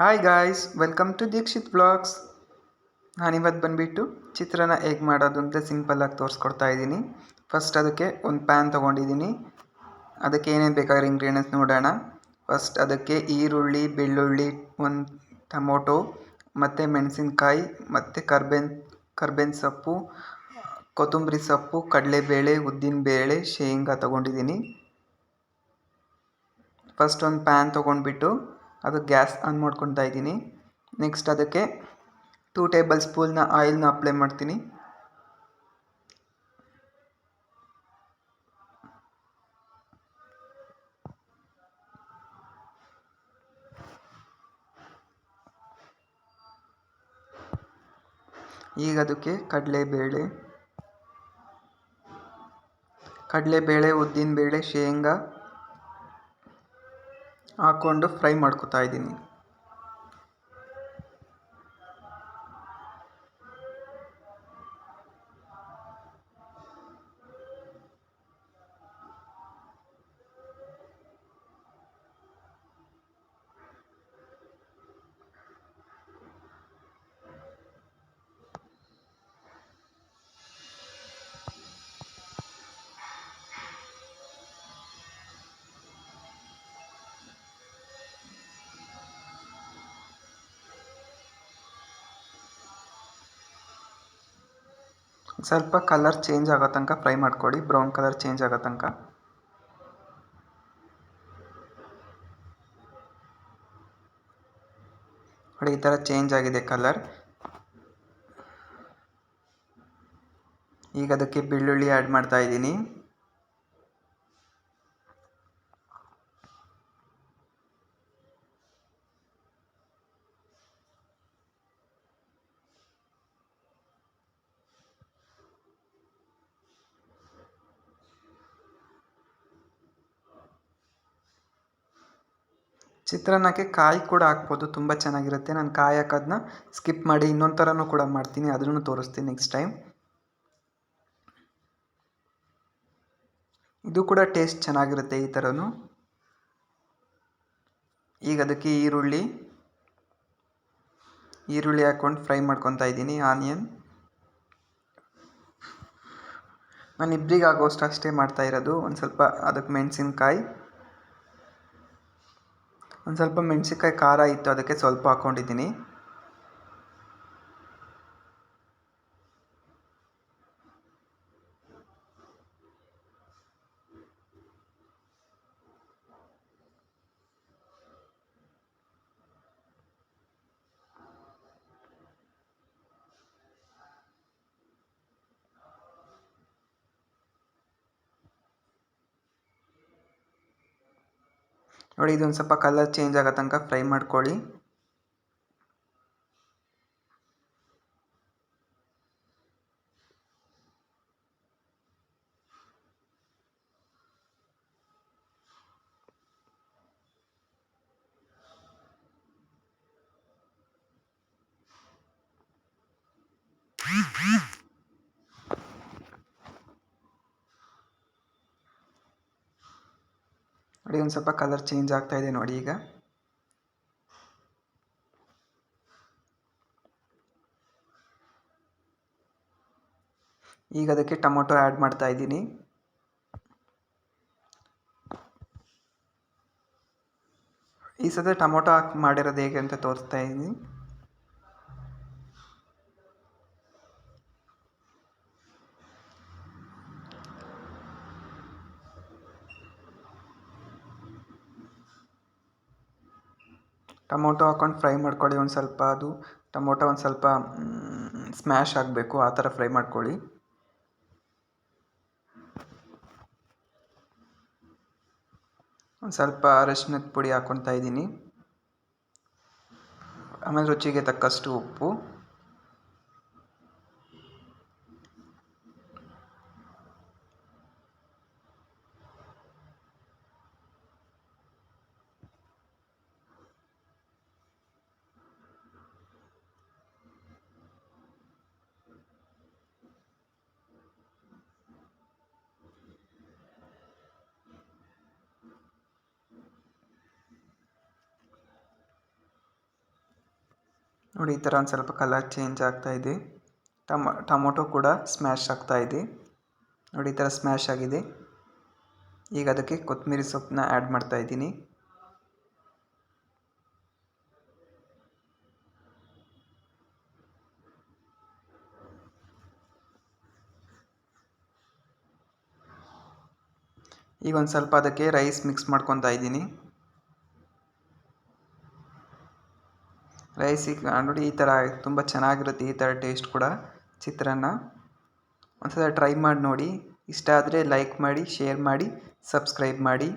Hi guys, welcome to Deekshith blogs. ನಾನಿವತ್ತು ಬಂದುಬಿಟ್ಟು ಚಿತ್ರಾನ್ನ ಹೇಗೆ ಮಾಡೋದು ಅಂತ ಸಿಂಪಲ್ಲಾಗಿ ತೋರಿಸ್ಕೊಡ್ತಾ ಇದ್ದೀನಿ. ಫಸ್ಟ್ ಅದಕ್ಕೆ ಒಂದು ಪ್ಯಾನ್ ತೊಗೊಂಡಿದ್ದೀನಿ. ಅದಕ್ಕೆ ಏನೇನು ಬೇಕಾಗಿರೋ ಇಂಗ್ರೀಡಿಯೆಂಟ್ಸ್ ನೋಡೋಣ. ಫಸ್ಟ್ ಅದಕ್ಕೆ ಈರುಳ್ಳಿ, ಬೆಳ್ಳುಳ್ಳಿ, ಒಂದು ಟೊಮೊಟೊ ಮತ್ತು ಮೆಣಸಿನ್ಕಾಯಿ ಮತ್ತು ಕರ್ಬೇವಿನ ಸೊಪ್ಪು, ಕೊತ್ತಂಬರಿ ಸೊಪ್ಪು, ಕಡಲೆಬೇಳೆ, ಉದ್ದಿನಬೇಳೆ, ಶೇಂಗಾ ತೊಗೊಂಡಿದ್ದೀನಿ. ಫಸ್ಟ್ ಒಂದು ಪ್ಯಾನ್ ತೊಗೊಂಡ್ಬಿಟ್ಟು ಅದು ಗ್ಯಾಸ್ ಆನ್ ಮಾಡ್ಕೊತಾ ಇದ್ದೀನಿ. ನೆಕ್ಸ್ಟ್ ಅದಕ್ಕೆ 2 ಟೇಬಲ್ ಸ್ಪೂನ್ನ ಆಯಿಲ್ನ ಅಪ್ಲೈ ಮಾಡ್ತೀನಿ. ಈಗ ಅದಕ್ಕೆ ಕಡಲೆಬೇಳೆ, ಉದ್ದಿನಬೇಳೆ, ಶೇಂಗಾ ಹಾಕ್ಕೊಂಡು ಫ್ರೈ ಮಾಡ್ಕೊತಾ ಇದ್ದೀನಿ. ಸ್ವಲ್ಪ ಕಲರ್ ಚೇಂಜ್ ಆಗೋ ತನಕ ಫ್ರೈ ಮಾಡ್ಕೊಳ್ಳಿ, ಬ್ರೌನ್ ಕಲರ್ ಚೇಂಜ್ ಆಗೋ ತನಕ. ನೋಡಿ, ಈ ಥರ ಚೇಂಜ್ ಆಗಿದೆ ಕಲರ್. ಈಗ ಅದಕ್ಕೆ ಬೆಳ್ಳುಳ್ಳಿ ಆ್ಯಡ್ ಮಾಡ್ತಾ ಇದ್ದೀನಿ. ಚಿತ್ರಾನ್ನಕ್ಕೆ ಕಾಯಿ ಕೂಡ ಹಾಕ್ಬೋದು, ತುಂಬ ಚೆನ್ನಾಗಿರುತ್ತೆ. ನಾನು ಕಾಯಿ ಹಾಕೋದನ್ನ ಸ್ಕಿಪ್ ಮಾಡಿ ಇನ್ನೊಂದು ಥರನೂ ಕೂಡ ಮಾಡ್ತೀನಿ, ಅದನ್ನು ತೋರಿಸ್ತೀನಿ ನೆಕ್ಸ್ಟ್ ಟೈಮ್. ಇದು ಕೂಡ ಟೇಸ್ಟ್ ಚೆನ್ನಾಗಿರುತ್ತೆ ಈ ಥರನೂ. ಈಗ ಅದಕ್ಕೆ ಈರುಳ್ಳಿ ಹಾಕ್ಕೊಂಡು ಫ್ರೈ ಮಾಡ್ಕೊತಾ ಇದ್ದೀನಿ. ಆನಿಯನ್ ನಾನು ಇಬ್ಬರಿಗೆ ಆಗೋಷ್ಟು ಅಷ್ಟೇ ಮಾಡ್ತಾ ಇರೋದು. ಒಂದು ಸ್ವಲ್ಪ ಅದಕ್ಕೆ ಮೆಣಸಿನ್ಕಾಯಿ ಖಾರ ಇತ್ತು, ಅದಕ್ಕೆ ಸ್ವಲ್ಪ ಹಾಕ್ಕೊಂಡಿದ್ದೀನಿ. ನೋಡಿ, ಇದೊಂದು ಸ್ವಲ್ಪ ಕಲರ್ ಚೇಂಜ್ ಆಗೋ ತನಕ ಫ್ರೈ ಮಾಡ್ಕೊಳ್ಳಿ. ನೋಡಿ, ಒಂದು ಸ್ವಲ್ಪ ಕಲರ್ ಚೇಂಜ್ ಆಗ್ತಾ ಇದೆ ನೋಡಿ. ಈಗ ಅದಕ್ಕೆ ಟೊಮೊಟೊ ಆ್ಯಡ್ ಮಾಡ್ತಾ ಇದ್ದೀನಿ. ಈ ಸತಿ ಟೊಮೊಟೊ ಹಾಕಿ ಮಾಡಿರೋದು ಹೇಗೆ ಅಂತ ತೋರಿಸ್ತಾ ಇದ್ದೀನಿ. ಟೊಮೊಟೊ ಹಾಕ್ಕೊಂಡು ಫ್ರೈ ಮಾಡ್ಕೊಳ್ಳಿ. ಒಂದು ಸ್ವಲ್ಪ ಟೊಮೊಟೊ ಒಂದು ಸ್ವಲ್ಪ ಸ್ಮ್ಯಾಶ್ ಆಗಬೇಕು, ಆ ಥರ ಫ್ರೈ ಮಾಡ್ಕೊಳ್ಳಿ. ಒಂದು ಸ್ವಲ್ಪ ಅರಶಿನದ ಪುಡಿ ಹಾಕ್ಕೊತಾ ಇದ್ದೀನಿ. ಆಮೇಲೆ ರುಚಿಗೆ ತಕ್ಕಷ್ಟು ಉಪ್ಪು. ನೋಡಿ, ಈ ಥರ ಒಂದು ಸ್ವಲ್ಪ ಕಲರ್ ಚೇಂಜ್ ಆಗ್ತಾಯಿದೆ. ಟೊಮೊಟೊ ಕೂಡ ಸ್ಮ್ಯಾಶ್ ಆಗ್ತಾಯಿದೆ. ನೋಡಿ, ಈ ಥರ ಸ್ಮ್ಯಾಶ್ ಆಗಿದೆ. ಈಗ ಅದಕ್ಕೆ ಕೊತ್ತಂಬರಿ ಸೊಪ್ಪನ್ನ ಆ್ಯಡ್ ಮಾಡ್ತಾಯಿದ್ದೀನಿ. ಈಗ ಒಂದು ಸ್ವಲ್ಪ ಅದಕ್ಕೆ ರೈಸ್ ಮಿಕ್ಸ್ ಮಾಡ್ಕೊತಾ ಇದ್ದೀನಿ. ರೈಸ್ ಈಗ ನೋಡಿ ಈ ಥರ ತುಂಬ ಚೆನ್ನಾಗಿರುತ್ತೆ. ಈ ಥರ ಟೇಸ್ಟ್ ಕೂಡ ಚಿತ್ರಾನ್ನ ಒಂದ್ಸಲ ಟ್ರೈ ಮಾಡಿ ನೋಡಿ. ಇಷ್ಟ ಆದರೆ ಲೈಕ್ ಮಾಡಿ, ಶೇರ್ ಮಾಡಿ, ಸಬ್ಸ್ಕ್ರೈಬ್ ಮಾಡಿ.